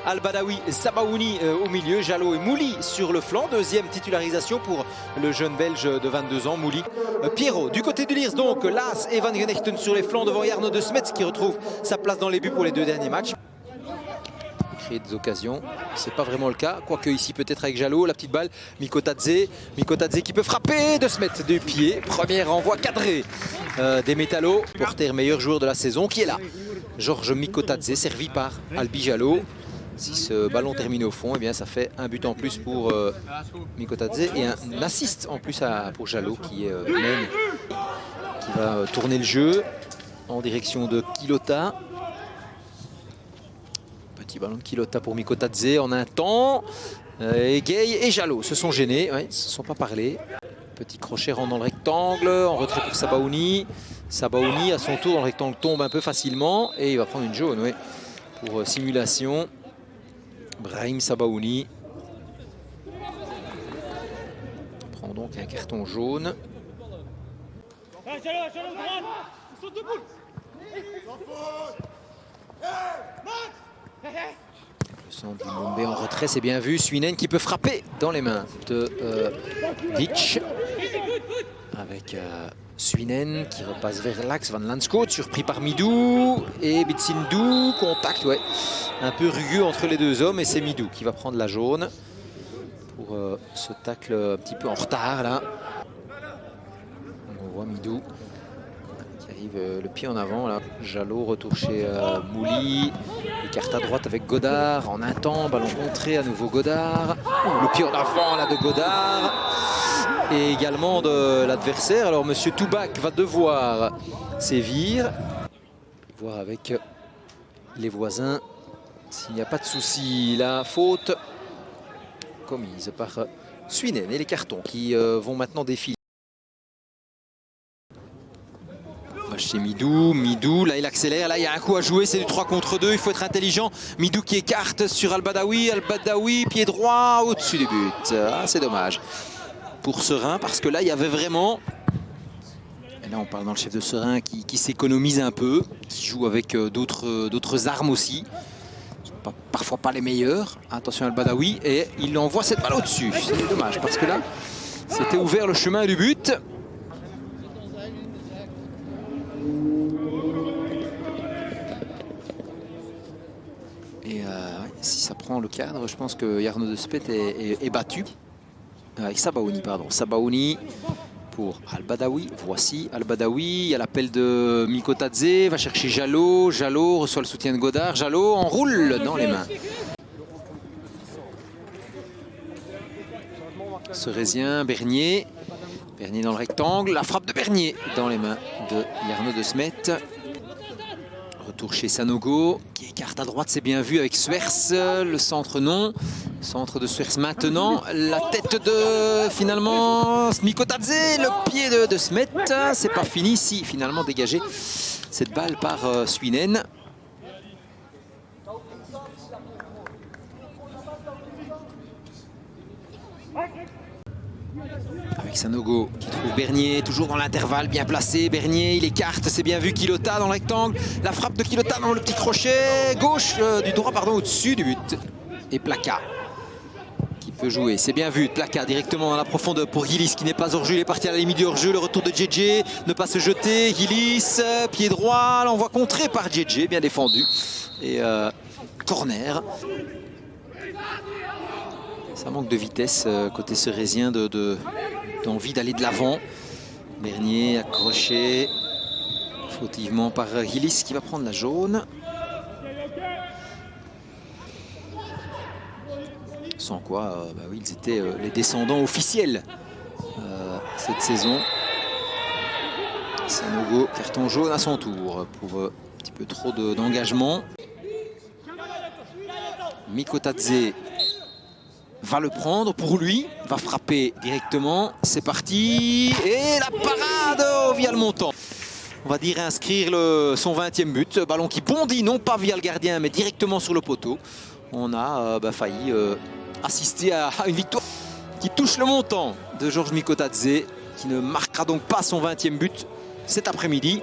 Al-Badawi, Sabaouni au milieu, Jallo et Mouli sur le flanc. Deuxième titularisation pour le jeune Belge de 22 ans, Mouli. Pierrot du côté du Liers, donc Laas et Van Genechten sur les flancs devant Jarno de Smet qui retrouve sa place dans les buts pour les 2 derniers matchs. Créer des occasions, c'est pas vraiment le cas, quoique ici peut-être avec Jallo, la petite balle, Mikotadze qui peut frapper, de Smet du pied, premier renvoi cadré des Métallos, porteur meilleur joueur de la saison qui est là. Georges Mikotadze servi par Albi Jallo. Si ce ballon termine au fond, eh bien ça fait un but en plus pour Mikotadze et un assist en plus pour Jallo qui est même qui va tourner le jeu en direction de Quilota. Petit ballon de Quilota pour Mikotadze en un temps. Et Gay et Jallo se sont gênés, ouais, ils ne se sont pas parlé. Petit crochet rentre dans le rectangle, en retrait pour Sabaouni. Sabaouni à son tour dans le rectangle tombe un peu facilement et il va prendre une jaune, ouais, pour simulation. Brahim Sabaouni prend donc un carton jaune. Le centre d'Imombé en retrait, c'est bien vu. Suinen qui peut frapper dans les mains de Vitch. Avec Suinen qui repasse vers l'axe. Van Lanskoot surpris par Midou. Et Bitsindou, contact, ouais. Un peu rugueux entre les deux hommes. Et c'est Midou qui va prendre la jaune. Pour ce tacle un petit peu en retard là. On voit Midou qui arrive le pied en avant là. Jallo retour chez Mouli. Écarte à droite avec Godard en un temps. Ballon contré à nouveau Godard. Le pied en avant là de Godard. Et également de l'adversaire. Alors monsieur Toubac va devoir sévir. Voir avec les voisins s'il n'y a pas de souci. La faute commise par Suinen et les cartons qui vont maintenant défiler. Chez Midou, là il accélère, là il y a un coup à jouer, c'est du 3 contre 2, il faut être intelligent. Midou qui écarte sur Al-Badawi, pied droit au-dessus du but. Ah, c'est dommage pour Serein parce que là il y avait vraiment, et là on parle dans le chef de Serein qui s'économise un peu, qui joue avec d'autres armes aussi, parfois pas les meilleures. Attention Al-Badawi et il envoie cette balle au-dessus, c'est dommage parce que là c'était ouvert le chemin du but. Si ça prend le cadre, je pense que Jarno de Smet est battu. Avec Sabaouni, pardon. Sabaouni pour Al-Badawi. Voici Al-Badawi. Il y a l'appel de Mikotadze. Va chercher Jallo. Jallo reçoit le soutien de Godard. Jallo enroule dans les mains. Cerésien, Bernier. Bernier dans le rectangle. La frappe de Bernier dans les mains de Jarno de Smet. Retour chez Sanogo, qui écarte à droite, c'est bien vu avec Swers, le centre non. Centre de Swers maintenant, la tête de finalement Mikotadze, le pied de Smet, c'est pas fini, si finalement dégagé cette balle par Suinen. Avec Sanogo qui trouve Bernier, toujours dans l'intervalle, bien placé. Bernier, il écarte, c'est bien vu. Quilota dans le rectangle. La frappe de Quilota dans le petit crochet. Gauche, du droit, pardon, au-dessus du but. Et Plaka qui peut jouer. C'est bien vu. Plaka directement dans la profondeur pour Gillis qui n'est pas hors-jeu. Il est parti à la limite du hors-jeu. Le retour de JJ. Ne pas se jeter. Gillis, pied droit. L'envoi contré par JJ. Bien défendu. Et corner. Ça manque de vitesse côté Cerésien, d'envie d'aller de l'avant. Bernier accroché fautivement par Gillis qui va prendre la jaune. Sans quoi, bah oui, ils étaient les descendants officiels cette saison. Sanogo, carton jaune à son tour pour un petit peu trop d'engagement. Mikotadze va le prendre pour lui, va frapper directement, c'est parti, et la parade via le montant. On va dire inscrire son 20e but, ballon qui bondit, non pas via le gardien, mais directement sur le poteau. On a failli assister à une victoire qui touche le montant de Georges Mikotadze, qui ne marquera donc pas son 20e but cet après-midi.